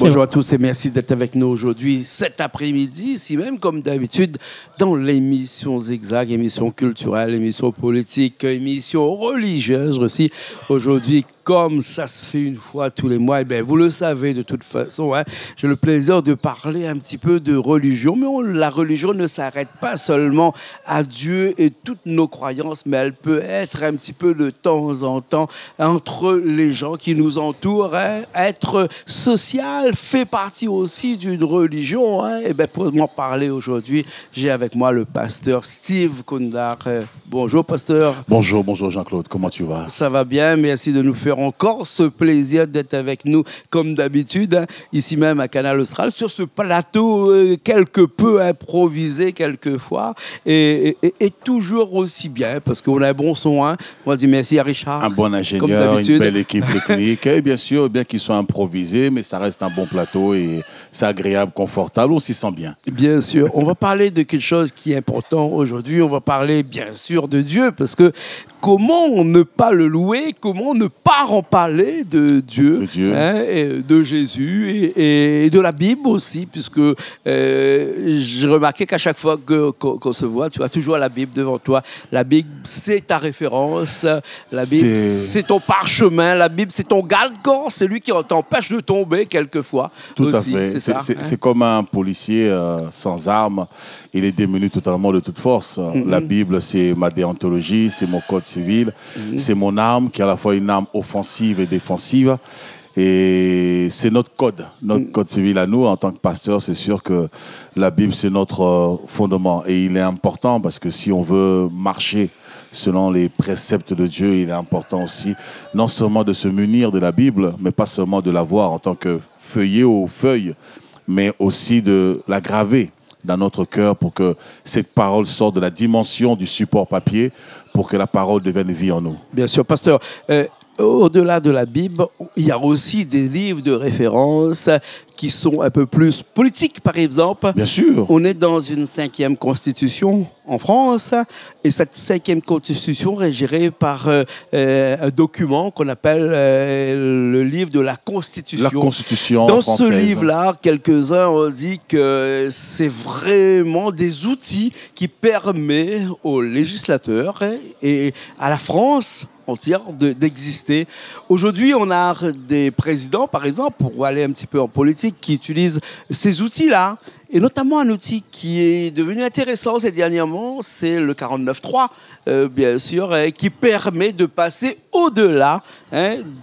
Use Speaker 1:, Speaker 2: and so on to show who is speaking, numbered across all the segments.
Speaker 1: Bonjour à tous et merci d'être avec nous aujourd'hui, cet après-midi, ici même, comme d'habitude, dans l'émission Zigzag, émission culturelle, émission politique, émission religieuse aussi. Aujourd'hui, comme ça se fait une fois tous les mois, bien, vous le savez de toute façon, hein, j'ai le plaisir de parler un petit peu de religion, mais la religion ne s'arrête pas seulement à Dieu et toutes nos croyances, mais elle peut être un petit peu de temps en temps entre les gens qui nous entourent. Hein, être social fait partie aussi d'une religion. Hein, et bien, pour m'en parler aujourd'hui, j'ai avec moi le pasteur Steve Kundar. Bonjour, pasteur.
Speaker 2: Bonjour Jean-Claude, comment tu vas?
Speaker 1: Ça va bien, merci de nous faire encore ce plaisir d'être avec nous, comme d'habitude, hein, ici même à Canal Austral, sur ce plateau quelque peu improvisé quelquefois, et toujours aussi bien, parce qu'on a un bon son. Hein. On va dire merci à Richard.
Speaker 2: Un bon ingénieur, une belle équipe technique, et bien sûr, bien qu'ils soient improvisés, mais ça reste un bon plateau, et c'est agréable, confortable, on s'y sent bien.
Speaker 1: Bien sûr, on va parler de quelque chose qui est important aujourd'hui, on va parler bien sûr de Dieu, parce que comment ne pas le louer, comment ne pas en parler de Dieu, hein, et de Jésus et de la Bible aussi, puisque j'ai remarqué qu'à chaque fois qu'on se voit, tu as toujours la Bible devant toi. La Bible, c'est ta référence, la Bible, c'est ton parchemin, la Bible, c'est ton garde-corps, c'est lui qui t'empêche de tomber quelquefois.
Speaker 2: Tout aussi, à fait. C'est comme un policier sans armes, il est démuni totalement de toute force. La Bible, c'est ma déontologie, c'est mon code civil, c'est mon arme qui est à la fois une arme offensive et défensive. Et c'est notre code civil à nous en tant que pasteur. C'est sûr que la Bible, c'est notre fondement. Et il est important parce que si on veut marcher selon les préceptes de Dieu, il est important aussi non seulement de se munir de la Bible, mais pas seulement de la voir en tant que feuillet ou feuille, mais aussi de la graver dans notre cœur pour que cette parole sorte de la dimension du support papier pour que la parole devienne vie en nous.
Speaker 1: Bien sûr, pasteur. Au-delà de la Bible, il y a aussi des livres de référence qui sont un peu plus politiques, par exemple.
Speaker 2: Bien sûr.
Speaker 1: On est dans une 5e constitution en France, et cette 5e constitution est gérée par un document qu'on appelle le livre de la Constitution.
Speaker 2: La Constitution
Speaker 1: dans
Speaker 2: française.
Speaker 1: Ce livre-là, quelques-uns ont dit que c'est vraiment des outils qui permettent aux législateurs et à la France entière d'exister. Aujourd'hui, on a des présidents, par exemple, pour aller un petit peu en politique, qui utilisent ces outils-là. Et notamment un outil qui est devenu intéressant ces dernièrement, c'est le 49.3, bien sûr, qui permet de passer au-delà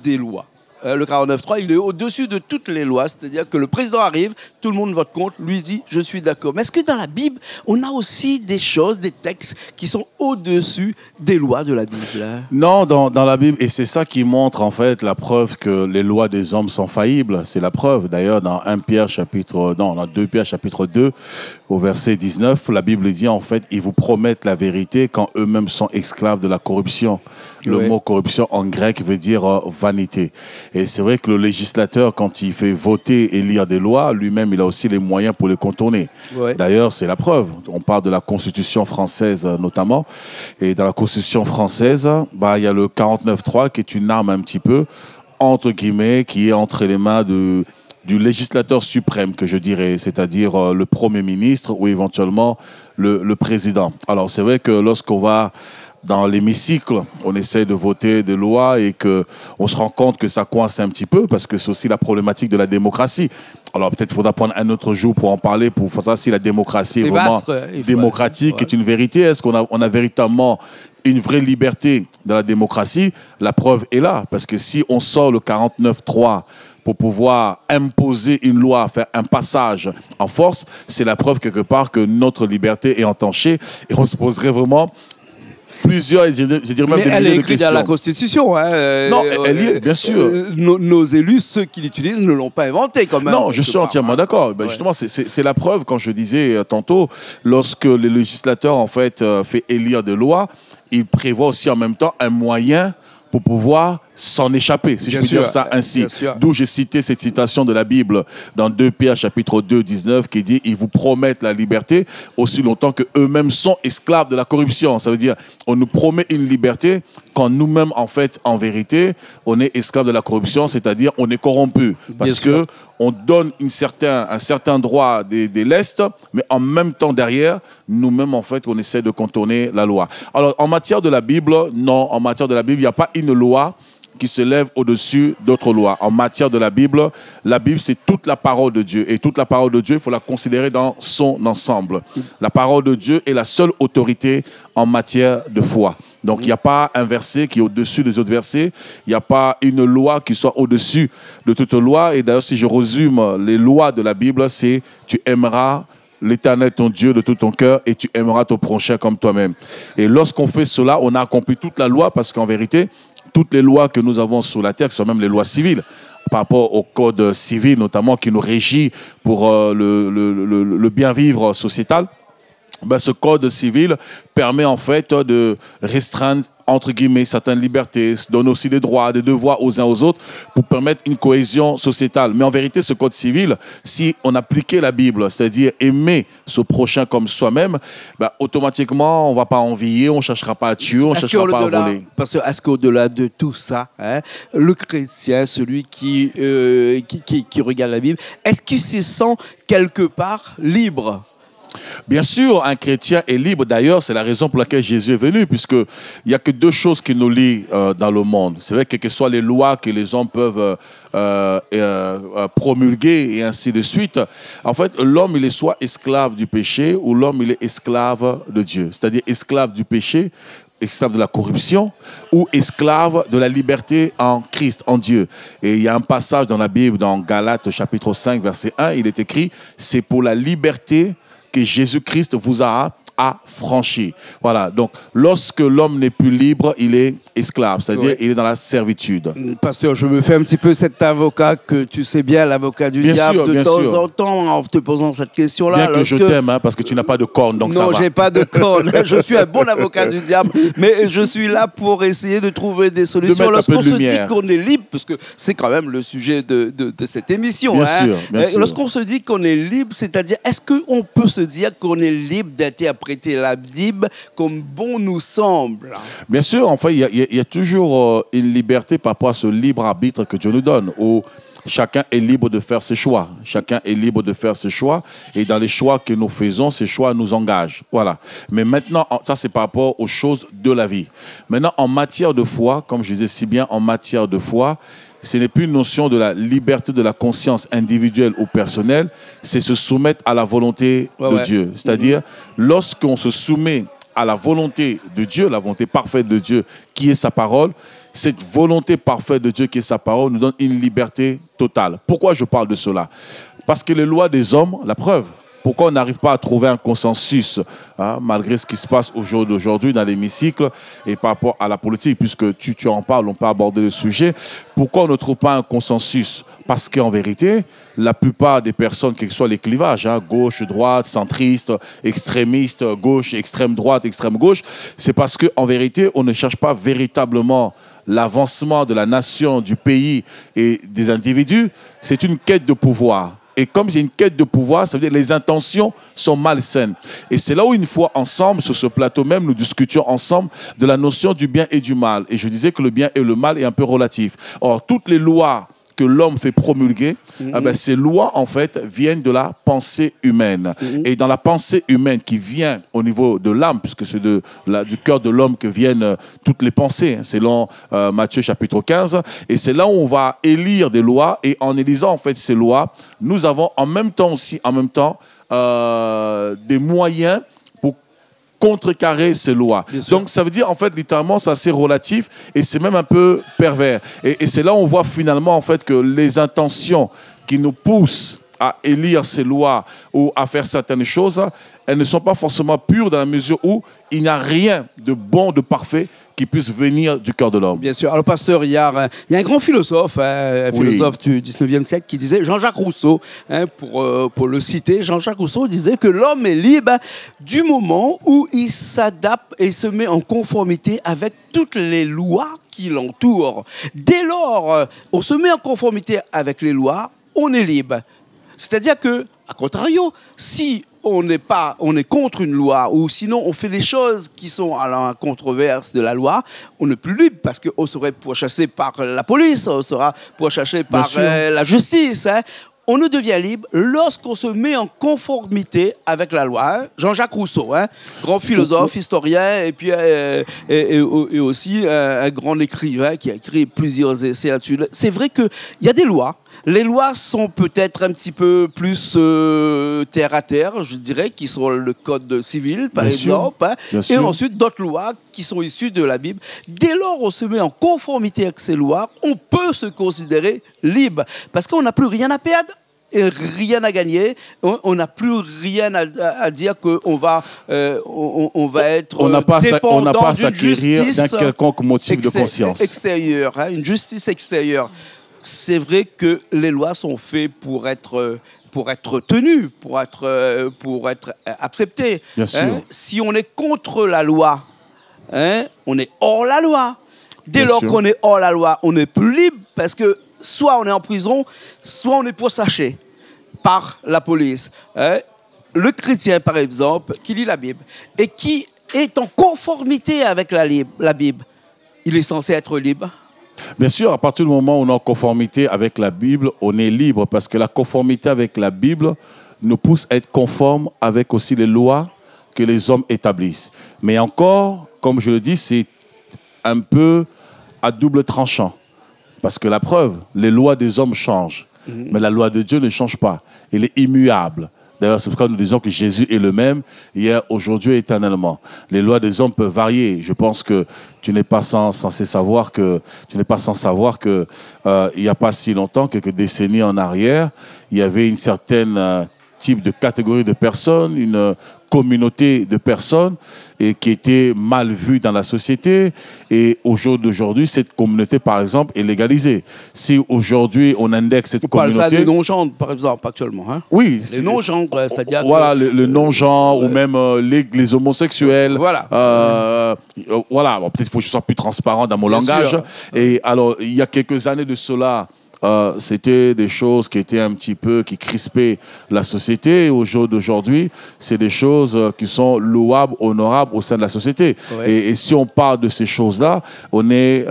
Speaker 1: des lois. Le 49.3, il est au-dessus de toutes les lois, c'est-à-dire que le président arrive, tout le monde vote contre, lui dit « je suis d'accord ». Mais est-ce que dans la Bible, on a aussi des choses, des textes qui sont au-dessus des lois de la Bible, hein?
Speaker 2: Non, dans la Bible, et c'est ça qui montre en fait la preuve que les lois des hommes sont faillibles, c'est la preuve. D'ailleurs, dans 2 Pierre chapitre 2, au verset 19, la Bible dit en fait, ils vous promettent la vérité quand eux-mêmes sont esclaves de la corruption. Le mot corruption en grec veut dire vanité. Et c'est vrai que le législateur, quand il fait voter et lire des lois, lui-même, il a aussi les moyens pour les contourner. Ouais. D'ailleurs, c'est la preuve. On parle de la Constitution française notamment. Et dans la Constitution française, il y a le 49.3 qui est une arme un petit peu, entre guillemets, qui est entre les mains du législateur suprême, que je dirais, c'est-à-dire le Premier ministre ou éventuellement le président. Alors, c'est vrai que lorsqu'on va dans l'hémicycle, on essaie de voter des lois et qu'on se rend compte que ça coince un petit peu parce que c'est aussi la problématique de la démocratie. Alors peut-être qu'il faudra prendre un autre jour pour en parler, pour savoir si la démocratie est vraiment démocratique, est une vérité. Est-ce qu'on a véritablement une vraie liberté dans la démocratie? La preuve est là, parce que si on sort le 49.3 pour pouvoir imposer une loi, faire un passage en force, c'est la preuve quelque part que notre liberté est entachée et on se poserait vraiment plusieurs, je dirais même des milliers de questions.
Speaker 1: Elle est écrite dans la Constitution. Hein.
Speaker 2: Non, elle y est, bien sûr.
Speaker 1: Nos élus, ceux qui l'utilisent, ne l'ont pas inventé quand même.
Speaker 2: Non, je suis entièrement d'accord. Ben, justement, c'est la preuve, quand je disais tantôt, lorsque le législateur, en fait, fait élire des lois, il prévoit aussi en même temps un moyen pour pouvoir s'en échapper, si je puis dire ça ainsi. D'où j'ai cité cette citation de la Bible dans 2 Pierre chapitre 2, 19, qui dit « Ils vous promettent la liberté aussi longtemps qu'eux-mêmes sont esclaves de la corruption ». Ça veut dire, on nous promet une liberté quand nous-mêmes, en fait, en vérité, on est esclave de la corruption, c'est-à-dire on est corrompu. Parce que on donne un certain droit des lestes, mais en même temps, derrière, nous-mêmes, en fait, on essaie de contourner la loi. Alors, en matière de la Bible, non, en matière de la Bible, il n'y a pas une loi qui se lève au-dessus d'autres lois. En matière de la Bible, c'est toute la parole de Dieu. Et toute la parole de Dieu, il faut la considérer dans son ensemble. La parole de Dieu est la seule autorité en matière de foi. Donc, il n'y a pas un verset qui est au-dessus des autres versets. Il n'y a pas une loi qui soit au-dessus de toute loi. Et d'ailleurs, si je résume les lois de la Bible, c'est « tu aimeras l'Éternel ton Dieu de tout ton cœur et tu aimeras ton prochain comme toi-même ». Et lorsqu'on fait cela, on a accompli toute la loi parce qu'en vérité, toutes les lois que nous avons sur la terre, qui sont même les lois civiles, par rapport au code civil notamment qui nous régit pour le bien vivre sociétal, ben, ce code civil permet en fait de restreindre entre guillemets certaines libertés, donne aussi des droits, des devoirs aux uns aux autres pour permettre une cohésion sociétale. Mais en vérité, ce code civil, si on appliquait la Bible, c'est-à-dire aimer ce prochain comme soi-même, ben, automatiquement, on ne va pas envier, on ne cherchera pas à tuer, on ne cherchera pas à voler.
Speaker 1: Parce que est-ce qu'au-delà de tout ça, hein, le chrétien, celui qui regarde la Bible, est-ce qu'il se sent quelque part libre ?
Speaker 2: Bien sûr, un chrétien est libre. D'ailleurs, c'est la raison pour laquelle Jésus est venu, puisqu'il n'y a que deux choses qui nous lient dans le monde. C'est vrai que quelles que soient les lois que les hommes peuvent promulguer et ainsi de suite, en fait, l'homme, il est soit esclave du péché ou l'homme, il est esclave de Dieu. C'est-à-dire esclave du péché, esclave de la corruption ou esclave de la liberté en Christ, en Dieu. Et il y a un passage dans la Bible, dans Galates chapitre 5, verset 1, il est écrit « C'est pour la liberté que Jésus-Christ vous a affranchi ». Voilà, donc lorsque l'homme n'est plus libre, il est esclave, c'est-à-dire il est dans la servitude.
Speaker 1: Pasteur, je me fais un petit peu cet avocat que tu sais bien, l'avocat du diable, de temps en temps, en te posant cette question-là.
Speaker 2: Bien que je t'aime, hein, parce que tu n'as pas de corne, donc ça va.
Speaker 1: Non, j'ai pas de corne. Je suis un bon avocat du diable, mais je suis là pour essayer de trouver des solutions. Lorsqu'on se dit qu'on est libre, parce que c'est quand même le sujet de cette émission.
Speaker 2: Bien sûr, bien sûr.
Speaker 1: Lorsqu'on se dit qu'on est libre, c'est-à-dire, est-ce qu'on peut se dire qu'on est libre d'interpréter la Bible comme bon nous semble?
Speaker 2: Bien sûr, enfin, il y a toujours une liberté par rapport à ce libre arbitre que Dieu nous donne, où chacun est libre de faire ses choix. Chacun est libre de faire ses choix. Et dans les choix que nous faisons, ces choix nous engagent. Voilà. Mais maintenant, ça, c'est par rapport aux choses de la vie. Maintenant, en matière de foi, comme je disais si bien, en matière de foi, ce n'est plus une notion de la liberté de la conscience individuelle ou personnelle, c'est se soumettre à la volonté de Dieu. C'est-à-dire, lorsqu'on se soumet à la volonté de Dieu, la volonté parfaite de Dieu, qui est sa parole, cette volonté parfaite de Dieu qui est sa parole nous donne une liberté totale. Pourquoi je parle de cela? Parce que les lois des hommes, la preuve, pourquoi on n'arrive pas à trouver un consensus, hein, malgré ce qui se passe au jour d'aujourd'hui dans l'hémicycle et par rapport à la politique, puisque tu en parles, on peut aborder le sujet. Pourquoi on ne trouve pas un consensus? Parce qu'en vérité, la plupart des personnes, quels que soient les clivages, hein, gauche, droite, centriste, extrémiste, gauche, extrême droite, extrême gauche, c'est parce qu'en vérité, on ne cherche pas véritablement l'avancement de la nation, du pays et des individus. C'est une quête de pouvoir. Et comme c'est une quête de pouvoir, ça veut dire que les intentions sont malsaines. Et c'est là où, une fois ensemble, sur ce plateau même, nous discutions ensemble de la notion du bien et du mal. Et je disais que le bien et le mal est un peu relatif. Or, toutes les lois que l'homme fait promulguer, ces lois, en fait, viennent de la pensée humaine. Et dans la pensée humaine qui vient au niveau de l'âme, puisque c'est du cœur de l'homme que viennent toutes les pensées, hein, selon Matthieu chapitre 15, et c'est là où on va élire des lois, et en élisant, en fait, ces lois, nous avons en même temps des moyens contrecarrer ces lois. Donc ça veut dire en fait littéralement c'est assez relatif et c'est même un peu pervers. Et c'est là où on voit finalement en fait que les intentions qui nous poussent à élire ces lois ou à faire certaines choses, elles ne sont pas forcément pures dans la mesure où il n'y a rien de bon, de parfait qui puisse venir du cœur de l'homme.
Speaker 1: Bien sûr. Alors, pasteur, il y a un grand philosophe, un philosophe du 19e siècle qui disait, Jean-Jacques Rousseau, hein, pour le citer, Jean-Jacques Rousseau disait que l'homme est libre du moment où il s'adapte et se met en conformité avec toutes les lois qui l'entourent. Dès lors, on se met en conformité avec les lois, on est libre. C'est-à-dire que, à contrario, si on est contre une loi, ou sinon on fait des choses qui sont à la controverse de la loi, on n'est plus libre parce qu'on serait pourchassé par la police, on sera pourchassé par la justice. Hein. On ne devient libre lorsqu'on se met en conformité avec la loi. Hein. Jean-Jacques Rousseau, hein, grand philosophe, historien, et puis et aussi un grand écrivain qui a écrit plusieurs essais là-dessus. C'est vrai qu'il y a des lois. Les lois sont peut-être un petit peu plus terre à terre, je dirais, qui sont le code civil, par exemple, hein, et ensuite d'autres lois qui sont issues de la Bible. Dès lors on se met en conformité avec ces lois, on peut se considérer libre, parce qu'on n'a plus rien à perdre et rien à gagner. On n'a plus rien à dire qu'on va, on va être
Speaker 2: on n'a pas à s'acquérir d'un
Speaker 1: justice
Speaker 2: quelconque motif de conscience.
Speaker 1: Extérieure, hein, une justice extérieure. C'est vrai que les lois sont faites pour être tenues, pour être acceptées.
Speaker 2: Bien sûr.
Speaker 1: Hein. Si on est contre la loi, hein, on est hors la loi. Dès lors qu'on est hors la loi, on n'est plus libre parce que soit on est en prison, soit on est pourchassé par la police. Hein. Le chrétien, par exemple, qui lit la Bible et qui est en conformité avec la Bible, il est censé être libre.
Speaker 2: Bien sûr, à partir du moment où on est en conformité avec la Bible, on est libre parce que la conformité avec la Bible nous pousse à être conforme avec aussi les lois que les hommes établissent. Mais encore, comme je le dis, c'est un peu à double tranchant. Parce que la preuve, les lois des hommes changent, mais la loi de Dieu ne change pas. Elle est immuable. D'ailleurs, c'est pourquoi nous disons que Jésus est le même, hier, aujourd'hui et éternellement. Les lois des hommes peuvent varier. Je pense que tu n'es pas censé savoir que, il n'y a pas si longtemps, quelques décennies en arrière, il y avait une certaine type de catégorie de personnes, une communauté de personnes et qui était mal vue dans la société. Et au jour d'aujourd'hui, cette communauté, par exemple, est légalisée. Si aujourd'hui, on indexe cette communauté...
Speaker 1: On parle ça des non-genres, par exemple, actuellement. Hein.
Speaker 2: Oui.
Speaker 1: Les non-genres, c'est-à-dire...
Speaker 2: Voilà, le non-genre ou même les homosexuels.
Speaker 1: Voilà.
Speaker 2: Voilà. Bon, peut-être qu'il faut que je sois plus transparent dans mon langage.
Speaker 1: Sûr.
Speaker 2: Et alors, il y a quelques années de cela... c'était des choses qui étaient un petit peu, qui crispaient la société. Et au jour d'aujourd'hui, c'est des choses qui sont louables, honorables au sein de la société. Ouais. Et si on parle de ces choses-là, on est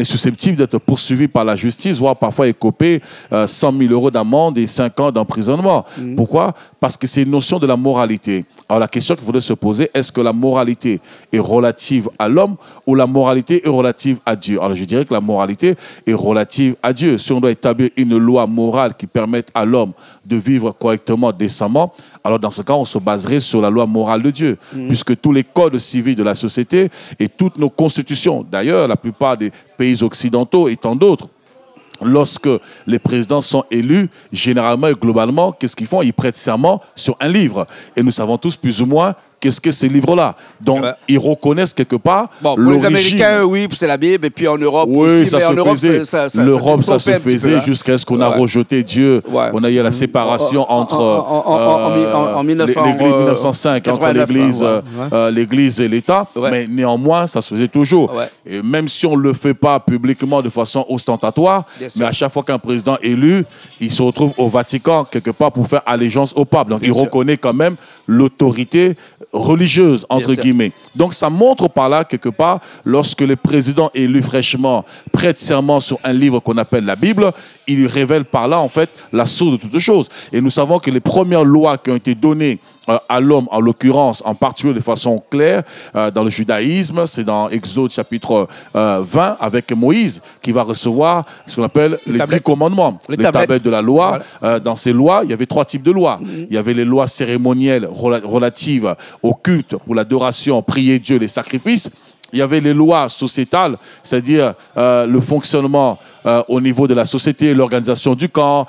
Speaker 2: susceptible d'être poursuivi par la justice, voire parfois écopé 100 000 € d'amende et 5 ans d'emprisonnement. Pourquoi ? Parce que c'est une notion de la moralité. Alors la question qu'il faudrait se poser, est-ce que la moralité est relative à l'homme ou la moralité est relative à Dieu ? Alors je dirais que la moralité est relative à Dieu. Si on doit établir une loi morale qui permette à l'homme de vivre correctement, décemment, alors dans ce cas, on se baserait sur la loi morale de Dieu, puisque tous les codes civils de la société et toutes nos constitutions, d'ailleurs la plupart des pays occidentaux et tant d'autres, lorsque les présidents sont élus, généralement et globalement, qu'est-ce qu'ils font ? Ils prêtent serment sur un livre. Et nous savons tous plus ou moins qu'est-ce que ces livres-là. Donc, ils reconnaissent quelque part
Speaker 1: pour les Américains, oui, c'est la Bible. Et puis en Europe aussi.
Speaker 2: Ça se faisait. L'Europe, ça se faisait jusqu'à ce qu'on a rejeté Dieu. Ouais. On a eu la séparation entre l'Église 1905, entre l'Église et l'État. Ouais. Mais néanmoins, ça se faisait toujours. Ouais. Et même si on ne le fait pas publiquement de façon ostentatoire, mais à chaque fois qu'un président est élu, il se retrouve au Vatican, quelque part, pour faire allégeance au pape. Donc, il reconnaît quand même l'autorité religieuse, entre guillemets. Donc, ça montre par là, quelque part, lorsque le président élu fraîchement prête serment sur un livre qu'on appelle la Bible, il révèle par là, en fait, la source de toutes choses. Et nous savons que les premières lois qui ont été données à l'homme, en l'occurrence, en particulier de façon claire, dans le judaïsme, c'est dans Exode chapitre 20, avec Moïse, qui va recevoir ce qu'on appelle les 10 commandements, les tablettes de la loi. Voilà. Dans ces lois, il y avait 3 types de lois. Il y avait les lois cérémonielles relatives au culte, pour l'adoration, prier Dieu, les sacrifices. Il y avait les lois sociétales, c'est-à-dire le fonctionnement au niveau de la société, l'organisation du camp,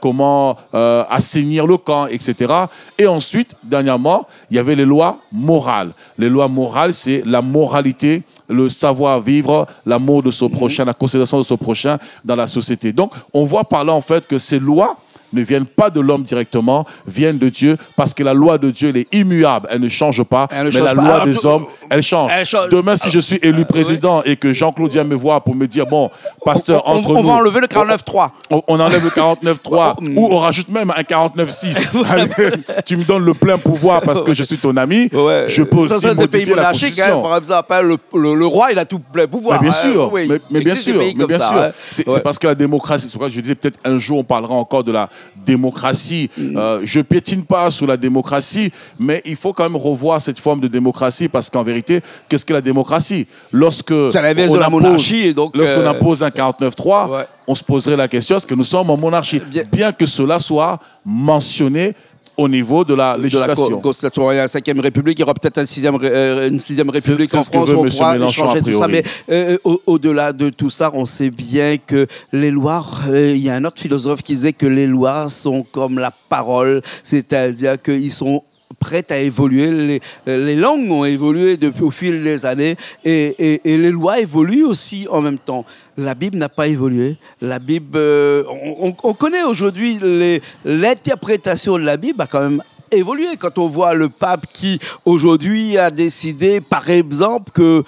Speaker 2: comment assainir le camp, etc. Et ensuite, dernièrement, il y avait les lois morales. Les lois morales, c'est la moralité, le savoir-vivre, l'amour de son prochain, la considération de son prochain dans la société. Donc, on voit par là, en fait, que ces lois ne viennent pas de l'homme directement, viennent de Dieu, parce que la loi de Dieu, elle est immuable, elle ne change pas, mais la loi des hommes, elle change. Demain, si je suis élu président et que Jean-Claude vient me voir pour me dire, bon, pasteur, entre nous...
Speaker 1: On va enlever le 49.3.
Speaker 2: On enlève le 49.3, ou on rajoute même un 49.6. Tu me donnes le plein pouvoir parce que je suis ton ami, je peux aussi modifier la constitution.
Speaker 1: Par exemple, le roi, il a tout plein pouvoir.
Speaker 2: Mais bien sûr, mais bien sûr. C'est parce que la démocratie, c'est pourquoi je disais peut-être un jour on parlera encore de la démocratie. Je piétine pas sous la démocratie, mais il faut quand même revoir cette forme de démocratie parce qu'en vérité, qu'est-ce que la démocratie? Lorsqu'on impose un 49.3, on se poserait la question, est-ce que nous sommes en monarchie? Bien que cela soit mentionné au niveau de la législation.
Speaker 1: Constitution, il y a la 5e République, il y aura peut-être une 6e République en France, on pourra changer tout ça. Mais au-delà de tout ça, on sait bien que les lois, il y a un autre philosophe qui disait que les lois sont comme la parole, c'est-à-dire qu'ils sont prêtes à évoluer. Les langues ont évolué au fil des années et les lois évoluent aussi en même temps. La Bible n'a pas évolué. La Bible, on connaît aujourd'hui l'interprétation de la Bible a quand même évolué. Quand on voit le pape qui aujourd'hui a décidé, par exemple, que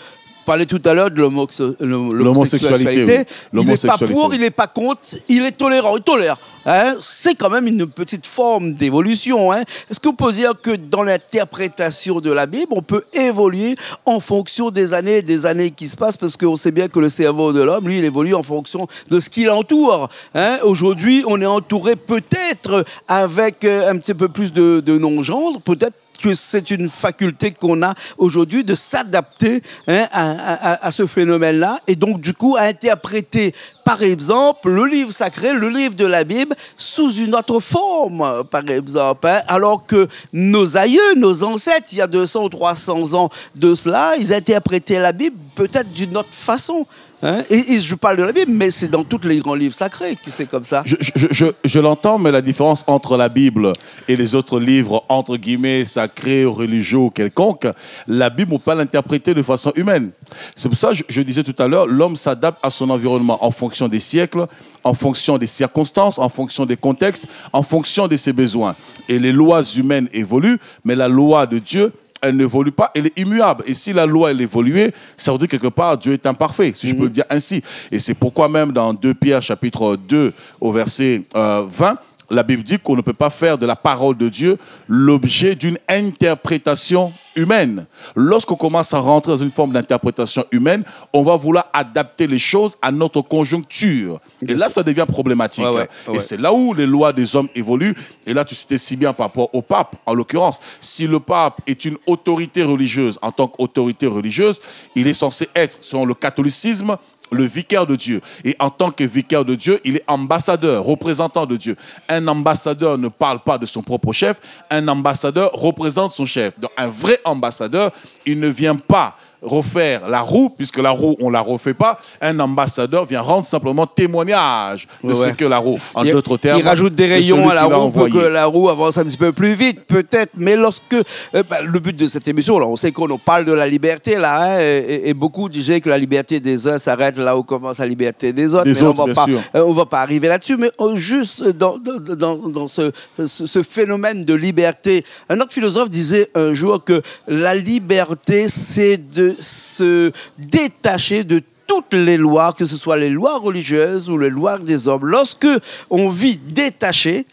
Speaker 1: parlait tout à l'heure de l'homosexualité. Il n'est pas pour, il n'est pas contre, il est tolérant, il tolère. Hein? C'est quand même une petite forme d'évolution. Hein? Est-ce qu'on peut dire que dans l'interprétation de la Bible, on peut évoluer en fonction des années qui se passent? Parce qu'on sait bien que le cerveau de l'homme, lui, il évolue en fonction de ce qui l'entoure. Hein? Aujourd'hui, on est entouré peut-être avec un petit peu plus de non-genre, peut-être que c'est une faculté qu'on a aujourd'hui de s'adapter à ce phénomène-là et donc du coup à interpréter par exemple le livre sacré, le livre de la Bible sous une autre forme par exemple, alors que nos aïeux, nos ancêtres il y a 200 ou 300 ans de cela, ils interprétaient la Bible peut-être d'une autre façon. Hein? Et je parle de la Bible, mais c'est dans tous les grands livres sacrés que c'est comme ça.
Speaker 2: Je l'entends, mais la différence entre la Bible et les autres livres, entre guillemets, sacrés, religieux ou quelconques, la Bible, on peut pas l'interpréter de façon humaine. C'est pour ça que je disais tout à l'heure, l'homme s'adapte à son environnement en fonction des siècles, en fonction des circonstances, en fonction des contextes, en fonction de ses besoins. Et les lois humaines évoluent, mais la loi de Dieu, elle n'évolue pas, elle est immuable. Et si la loi, elle évoluait, ça veut dire quelque part, Dieu est imparfait, si je peux le dire ainsi. Et c'est pourquoi même dans 2 Pierre, chapitre 2, au verset 20, la Bible dit qu'on ne peut pas faire de la parole de Dieu l'objet d'une interprétation humaine. Lorsqu'on commence à rentrer dans une forme d'interprétation humaine, on va vouloir adapter les choses à notre conjoncture. Et là, ça devient problématique. Et c'est là où les lois des hommes évoluent. Et là, tu citais si bien par rapport au pape, en l'occurrence. Si le pape est une autorité religieuse, en tant qu'autorité religieuse, il est censé être, selon le catholicisme, le vicaire de Dieu. Et en tant que vicaire de Dieu, il est ambassadeur, représentant de Dieu. Un ambassadeur ne parle pas de son propre chef, un ambassadeur représente son chef. Donc un vrai ambassadeur, il ne vient pas refaire la roue, puisque la roue, on ne la refait pas. Un ambassadeur vient rendre simplement témoignage de ce que la roue, en d'autres termes.
Speaker 1: Il rajoute des rayons à la roue pour que la roue avance un petit peu plus vite, peut-être. Mais lorsque... le but de cette émission, là, on sait qu'on parle de la liberté, là, hein, et beaucoup disaient que la liberté des uns s'arrête là où commence la liberté des autres. On ne va pas arriver là-dessus, mais juste dans ce phénomène de liberté, un autre philosophe disait un jour que la liberté, c'est de se détacher de toutes les lois, que ce soit les lois religieuses ou les lois des hommes. Lorsque on vit détaché,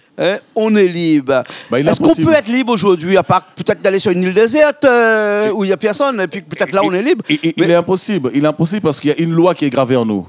Speaker 1: on est libre. Est-ce qu'on peut être libre aujourd'hui, à part peut-être d'aller sur une île déserte où il n'y a personne, et puis peut-être là on est libre?
Speaker 2: Il est impossible parce qu'il y a une loi qui est gravée en nous.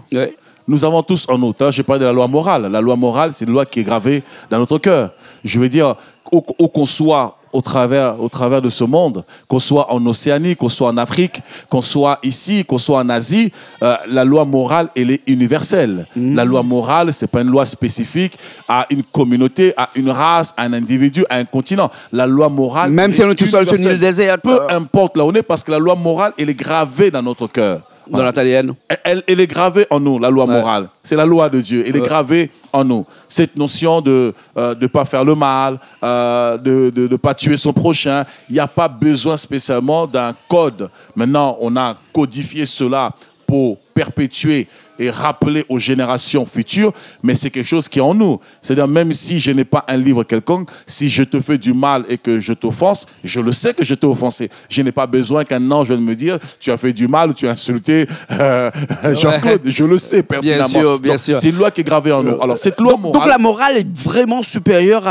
Speaker 2: Nous avons tous en nous. J'ai parlé de la loi morale. La loi morale, c'est une loi qui est gravée dans notre cœur. Je veux dire, où qu'on soit au travers de ce monde, qu'on soit en Océanie, qu'on soit en Afrique, qu'on soit ici, qu'on soit en Asie, la loi morale, elle est universelle. La loi morale, c'est pas une loi spécifique à une communauté, à une race, à un individu, à un continent. La loi morale,
Speaker 1: même si on est tout seul sur une île déserte,
Speaker 2: peu importe là où on est, parce que la loi morale, elle est gravée dans notre cœur.
Speaker 1: Dans l'italienne.
Speaker 2: Elle est gravée en nous, la loi morale. C'est la loi de Dieu. Elle est gravée en nous. Cette notion de ne pas faire le mal, de ne pas tuer son prochain, il n'y a pas besoin spécialement d'un code. Maintenant, on a codifié cela pour perpétuer et rappeler aux générations futures, mais c'est quelque chose qui est en nous. C'est-à-dire, même si je n'ai pas un livre quelconque, si je te fais du mal et que je t'offense, je le sais que je t'ai offensé. Je n'ai pas besoin qu'un ange vienne me dire, tu as fait du mal ou tu as insulté Jean-Claude. Je le sais pertinemment.
Speaker 1: Bien sûr.
Speaker 2: C'est une loi qui est gravée en nous. Alors, cette loi morale...
Speaker 1: Donc la morale est vraiment supérieure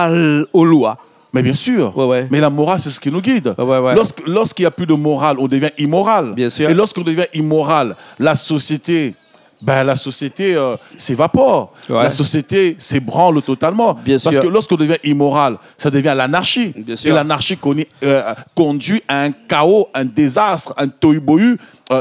Speaker 1: aux lois.
Speaker 2: Mais bien sûr, mais la morale, c'est ce qui nous guide. Lorsqu'il n'y a plus de morale, on devient immoral.
Speaker 1: Bien sûr.
Speaker 2: Et lorsqu'on devient immoral, la société s'évapore. La société s'ébranle totalement. Parce que lorsqu'on devient immoral, ça devient l'anarchie. Et l'anarchie conduit à un chaos, un désastre, un tohu-bohu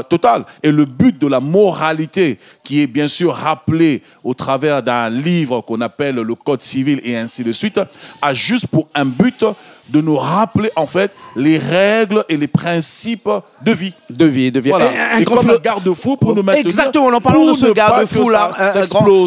Speaker 2: total. Et le but de la moralité, qui est bien sûr rappelé au travers d'un livre qu'on appelle le Code civil et ainsi de suite, a juste pour un but de nous rappeler en fait les règles et les principes de vie. Voilà. Et comme un garde-fou pour nous maintenir.
Speaker 1: Exactement, en parlant de ce garde-fou là,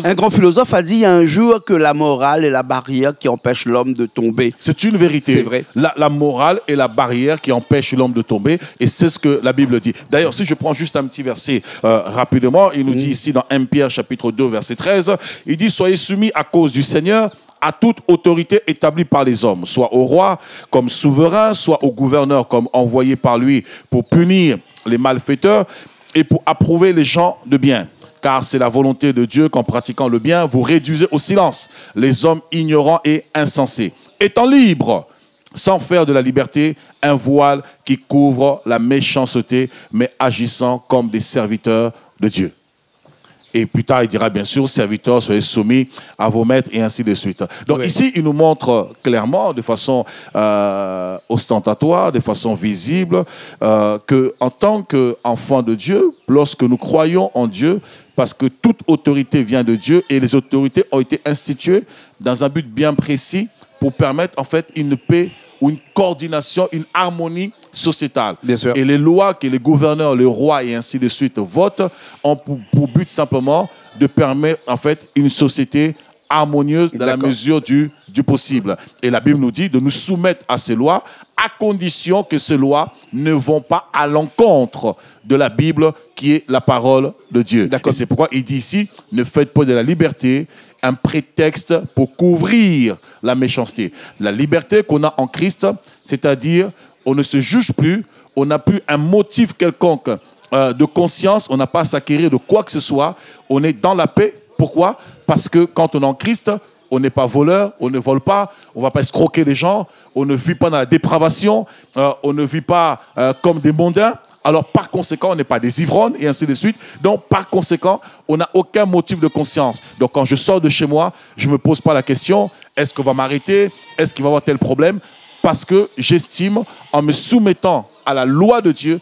Speaker 1: un grand philosophe a dit un jour que la morale est la barrière qui empêche l'homme de tomber.
Speaker 2: C'est une vérité.
Speaker 1: C'est vrai.
Speaker 2: La morale est la barrière qui empêche l'homme de tomber, et c'est ce que la Bible dit. D'ailleurs, si je prends juste un petit verset rapidement, il nous dit ici dans 1 Pierre chapitre 2 verset 13, il dit « Soyez soumis à cause du Seigneur à toute autorité établie par les hommes, soit au roi comme souverain, soit au gouverneur comme envoyé par lui pour punir les malfaiteurs et pour approuver les gens de bien. Car c'est la volonté de Dieu qu'en pratiquant le bien, vous réduisez au silence les hommes ignorants et insensés, étant libres, sans faire de la liberté un voile qui couvre la méchanceté, mais agissant comme des serviteurs de Dieu. » Et plus tard, il dira bien sûr, serviteurs, soyez soumis à vos maîtres et ainsi de suite. Donc ici, il nous montre clairement, de façon ostentatoire, de façon visible, qu'en tant qu'enfants de Dieu, lorsque nous croyons en Dieu, parce que toute autorité vient de Dieu et les autorités ont été instituées dans un but bien précis pour permettre en fait une paix ou une coordination, une harmonie sociétale. Et les lois que les gouverneurs, les rois et ainsi de suite votent ont pour but simplement de permettre en fait une société harmonieuse dans la mesure du possible. Et la Bible nous dit de nous soumettre à ces lois à condition que ces lois ne vont pas à l'encontre de la Bible qui est la parole de Dieu. Et c'est pourquoi il dit ici, ne faites pas de la liberté un prétexte pour couvrir la méchanceté. La liberté qu'on a en Christ, c'est-à-dire on ne se juge plus, on n'a plus un motif quelconque de conscience, on n'a pas à s'acquérir de quoi que ce soit, on est dans la paix. Pourquoi? Parce que quand on est en Christ, on n'est pas voleur, on ne vole pas, on ne va pas escroquer les gens, on ne vit pas dans la dépravation, on ne vit pas comme des mondains. Alors, par conséquent, on n'est pas des ivrognes et ainsi de suite. Donc, par conséquent, on n'a aucun motif de conscience. Donc, quand je sors de chez moi, je ne me pose pas la question, est-ce qu'on va m'arrêter? Est-ce qu'il va y avoir tel problème? Parce que j'estime, en me soumettant à la loi de Dieu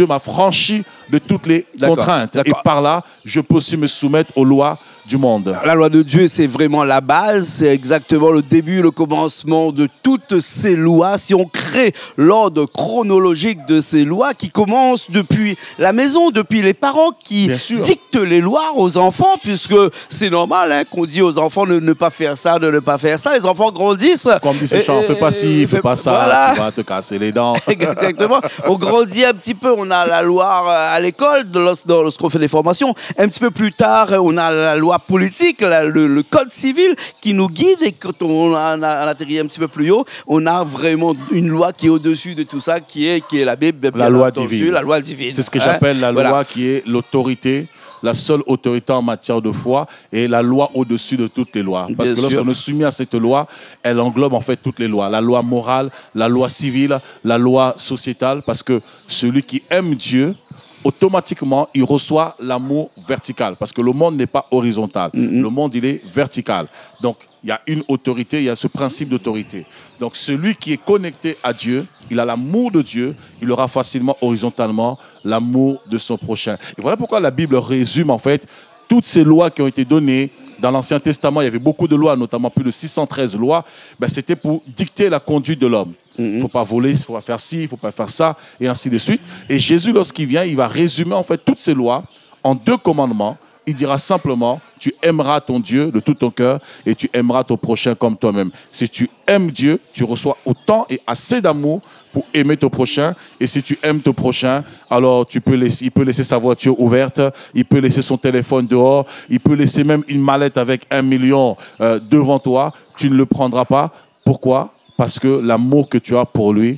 Speaker 2: m'a franchi de toutes les contraintes. Et par là, je peux aussi me soumettre aux lois du monde.
Speaker 1: La loi de Dieu, c'est vraiment la base, c'est exactement le début, le commencement de toutes ces lois. Si on crée l'ordre chronologique de ces lois qui commencent depuis la maison, depuis les parents qui dictent les lois aux enfants, puisque c'est normal hein, qu'on dit aux enfants de ne pas faire ça, de ne pas faire ça. Les enfants grandissent.
Speaker 2: Comme dit ces chants, fais pas ci, fais pas ça, voilà. Tu vas te casser les dents.
Speaker 1: Exactement. On grandit un petit peu, on a la loi à l'école, lorsqu'on fait des formations. Un petit peu plus tard, on a la loi politique, le code civil qui nous guide, et quand on atterrit un petit peu plus haut, on a vraiment une loi qui est au-dessus de tout ça, qui est la Bible,
Speaker 2: la loi divine.
Speaker 1: La loi divine.
Speaker 2: C'est ce que j'appelle la loi qui est l'autorité, la seule autorité en matière de foi et la loi au-dessus de toutes les lois. Parce que lorsqu'on est soumis à cette loi, elle englobe en fait toutes les lois. La loi morale, la loi civile, la loi sociétale, parce que celui qui aime Dieu, automatiquement, il reçoit l'amour vertical. Parce que le monde n'est pas horizontal. Le monde, il est vertical. Donc, il y a une autorité, il y a ce principe d'autorité. Donc, celui qui est connecté à Dieu, il a l'amour de Dieu, il aura facilement, horizontalement, l'amour de son prochain. Et voilà pourquoi la Bible résume, en fait, toutes ces lois qui ont été données. Dans l'Ancien Testament, il y avait beaucoup de lois, notamment plus de 613 lois. Ben, c'était pour dicter la conduite de l'homme. Il ne faut pas voler, il ne faut pas faire ci, il ne faut pas faire ça, et ainsi de suite. Et Jésus, lorsqu'il vient, il va résumer en fait toutes ces lois en 2 commandements. Il dira simplement, tu aimeras ton Dieu de tout ton cœur et tu aimeras ton prochain comme toi-même. Si tu aimes Dieu, tu reçois autant et assez d'amour pour aimer ton prochain. Et si tu aimes ton prochain, alors il peut laisser sa voiture ouverte, il peut laisser son téléphone dehors, il peut laisser même une mallette avec 1 million devant toi. Tu ne le prendras pas. Pourquoi? Parce que l'amour que tu as pour lui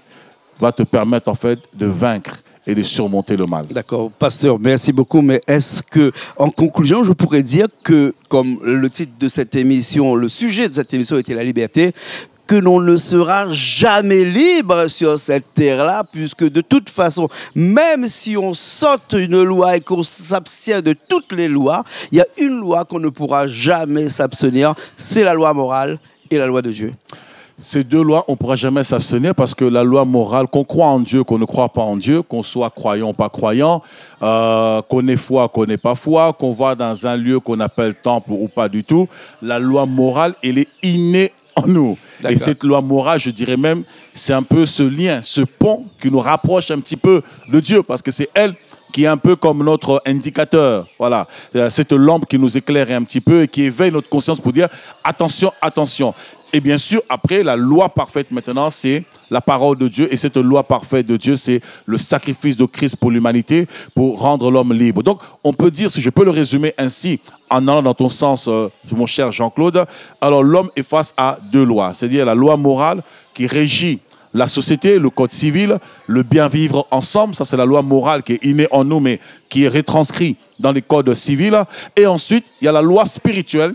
Speaker 2: va te permettre en fait de vaincre et de surmonter le mal.
Speaker 1: D'accord, pasteur, merci beaucoup. Mais est-ce que, en conclusion, je pourrais dire que, comme le titre de cette émission, le sujet de cette émission était la liberté, que l'on ne sera jamais libre sur cette terre-là, puisque de toute façon, même si on saute une loi et qu'on s'abstient de toutes les lois, il y a une loi qu'on ne pourra jamais s'abstenir, c'est la loi morale et la loi de Dieu.
Speaker 2: Ces deux lois, on ne pourra jamais s'abstenir parce que la loi morale, qu'on croit en Dieu, qu'on ne croit pas en Dieu, qu'on soit croyant ou pas croyant, qu'on ait foi, qu'on n'ait pas foi, qu'on va dans un lieu qu'on appelle temple ou pas du tout, la loi morale, elle est innée en nous. Et cette loi morale, je dirais même, c'est un peu ce lien, ce pont qui nous rapproche un petit peu de Dieu parce que c'est elle qui est un peu comme notre indicateur. Voilà, cette lampe qui nous éclaire un petit peu et qui éveille notre conscience pour dire attention, attention. Et bien sûr, après, la loi parfaite maintenant, c'est la parole de Dieu. Et cette loi parfaite de Dieu, c'est le sacrifice de Christ pour l'humanité, pour rendre l'homme libre. Donc, on peut dire, si je peux le résumer ainsi, en allant dans ton sens, mon cher Jean-Claude, alors l'homme est face à deux lois. C'est-à-dire la loi morale qui régit la société, le code civil, le bien vivre ensemble, ça c'est la loi morale qui est innée en nous, mais qui est retranscrite dans les codes civils. Et ensuite, il y a la loi spirituelle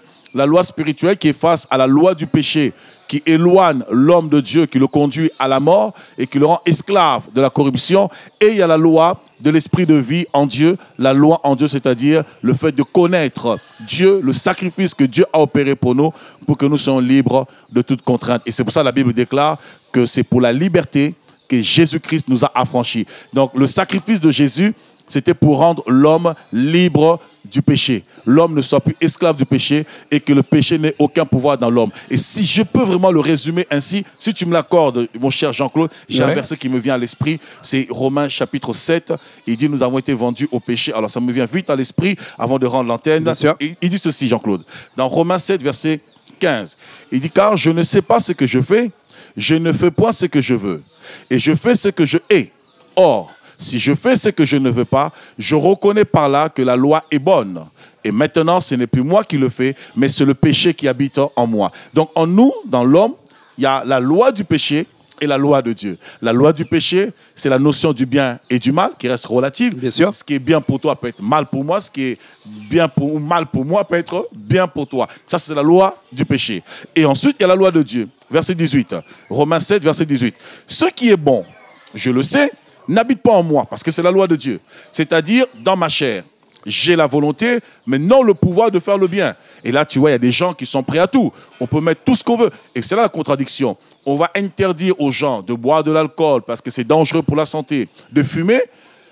Speaker 2: qui est face à la loi du péché, qui éloigne l'homme de Dieu, qui le conduit à la mort et qui le rend esclave de la corruption. Et il y a la loi de l'esprit de vie en Dieu, la loi en Dieu, c'est-à-dire le fait de connaître Dieu, le sacrifice que Dieu a opéré pour nous, pour que nous soyons libres de toute contrainte. Et c'est pour ça que la Bible déclare que c'est pour la liberté que Jésus-Christ nous a affranchis. Donc le sacrifice de Jésus, c'était pour rendre l'homme libre du péché. L'homme ne soit plus esclave du péché et que le péché n'ait aucun pouvoir dans l'homme. Et si je peux vraiment le résumer ainsi, si tu me l'accordes, mon cher Jean-Claude, j'ai un verset qui me vient à l'esprit, c'est Romains chapitre 7. Il dit, nous avons été vendus au péché. Alors ça me vient vite à l'esprit avant de rendre l'antenne. Il dit ceci, Jean-Claude. Dans Romains 7, verset 15, il dit, car je ne sais pas ce que je fais, je ne fais point ce que je veux. Et je fais ce que je hais. Or, si je fais ce que je ne veux pas, je reconnais par là que la loi est bonne. Et maintenant, ce n'est plus moi qui le fais, mais c'est le péché qui habite en moi. Donc en nous, dans l'homme, il y a la loi du péché et la loi de Dieu. La loi du péché, c'est la notion du bien et du mal qui reste relative.
Speaker 1: Bien sûr.
Speaker 2: Ce qui est bien pour toi peut être mal pour moi, ce qui est bien ou mal pour moi peut être bien pour toi. Ça, c'est la loi du péché. Et ensuite, il y a la loi de Dieu. Verset 18. Romains 7, verset 18. Ce qui est bon, je le sais, n'habite pas en moi, parce que c'est la loi de Dieu. C'est-à-dire, dans ma chair, j'ai la volonté, mais non le pouvoir de faire le bien. Et là, tu vois, il y a des gens qui sont prêts à tout. On peut mettre tout ce qu'on veut. Et c'est là la contradiction. On va interdire aux gens de boire de l'alcool, parce que c'est dangereux pour la santé, de fumer,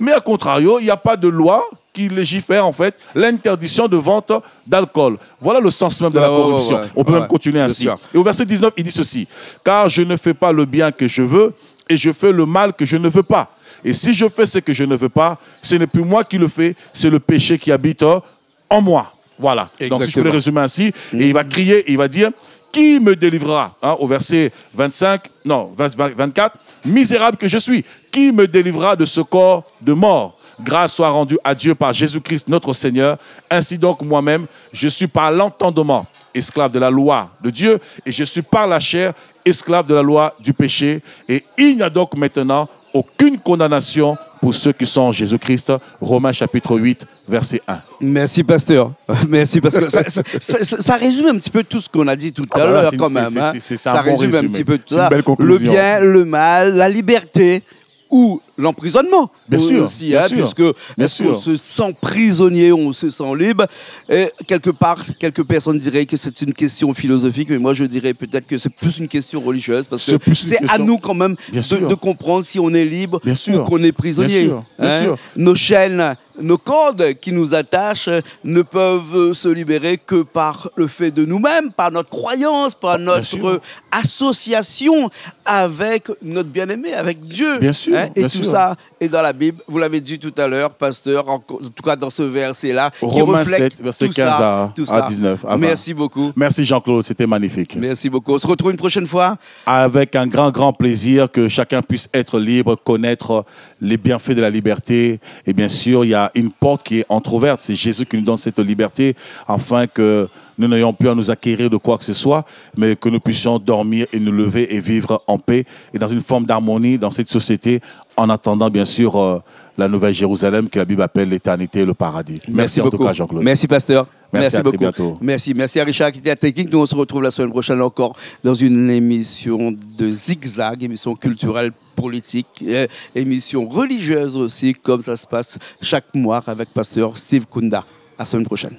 Speaker 2: mais à contrario, il n'y a pas de loi qui légifère, en fait, l'interdiction de vente d'alcool. Voilà le sens même de la corruption. On peut même continuer ainsi. Et au verset 19, il dit ceci. « Car je ne fais pas le bien que je veux, et je fais le mal que je ne veux pas. Et si je fais ce que je ne veux pas, ce n'est plus moi qui le fais, c'est le péché qui habite en moi. » Voilà. Exactement. Donc si je peux le résumer ainsi, et il va crier, et il va dire, qui me délivrera, au verset 24, misérable que je suis, qui me délivrera de ce corps de mort? Grâce soit rendue à Dieu par Jésus-Christ notre Seigneur. Ainsi donc moi-même, je suis par l'entendement esclave de la loi de Dieu, et je suis par la chair esclave de la loi du péché. Et il n'y a donc maintenant aucune condamnation pour ceux qui sont en Jésus-Christ. Romains chapitre 8, verset 1.
Speaker 1: Merci, pasteur. Merci, parce que ça résume un petit peu tout ce qu'on a dit tout à l'heure, quand même. Ça résume un petit peu tout ça. Le bien, le mal, la liberté ou l'emprisonnement.
Speaker 2: Bien sûr,
Speaker 1: aussi, puisque on se sent prisonnier, on se sent libre. Et quelque part, quelques personnes diraient que c'est une question philosophique, mais moi je dirais peut-être que c'est plus une question religieuse, parce que c'est à nous quand même de comprendre si on est libre ou qu'on est prisonnier.
Speaker 2: Bien sûr.
Speaker 1: Nos chaînes, nos cordes qui nous attachent ne peuvent se libérer que par le fait de nous-mêmes, par notre croyance, par notre association avec notre bien-aimé, avec Dieu.
Speaker 2: Bien sûr.
Speaker 1: Et tout
Speaker 2: sûr.
Speaker 1: ça est dans la Bible. Vous l'avez dit tout à l'heure, pasteur, en tout cas dans ce verset-là, qui
Speaker 2: Romains
Speaker 1: reflète
Speaker 2: 7, verset
Speaker 1: tout
Speaker 2: 15
Speaker 1: ça,
Speaker 2: à 19. à 20.
Speaker 1: Merci beaucoup.
Speaker 2: Merci Jean-Claude, c'était magnifique.
Speaker 1: Merci beaucoup. On se retrouve une prochaine fois.
Speaker 2: Avec un grand plaisir que chacun puisse être libre, connaître les bienfaits de la liberté. Et bien sûr, il y a une porte qui est entrouverte. C'est Jésus qui nous donne cette liberté afin que nous n'ayons plus à nous acquérir de quoi que ce soit, mais que nous puissions dormir et nous lever et vivre en paix et dans une forme d'harmonie dans cette société, en attendant bien sûr la nouvelle Jérusalem que la Bible appelle l'éternité et le paradis. Merci en
Speaker 1: beaucoup.
Speaker 2: tout cas, Jean-Claude.
Speaker 1: Merci, pasteur.
Speaker 2: Merci, à
Speaker 1: beaucoup.
Speaker 2: très bientôt.
Speaker 1: Merci à Richard qui était à Technique. Nous, on se retrouve la semaine prochaine encore dans une émission de zigzag, émission culturelle, politique, émission religieuse aussi, comme ça se passe chaque mois avec pasteur Steve Kunda. À la semaine prochaine.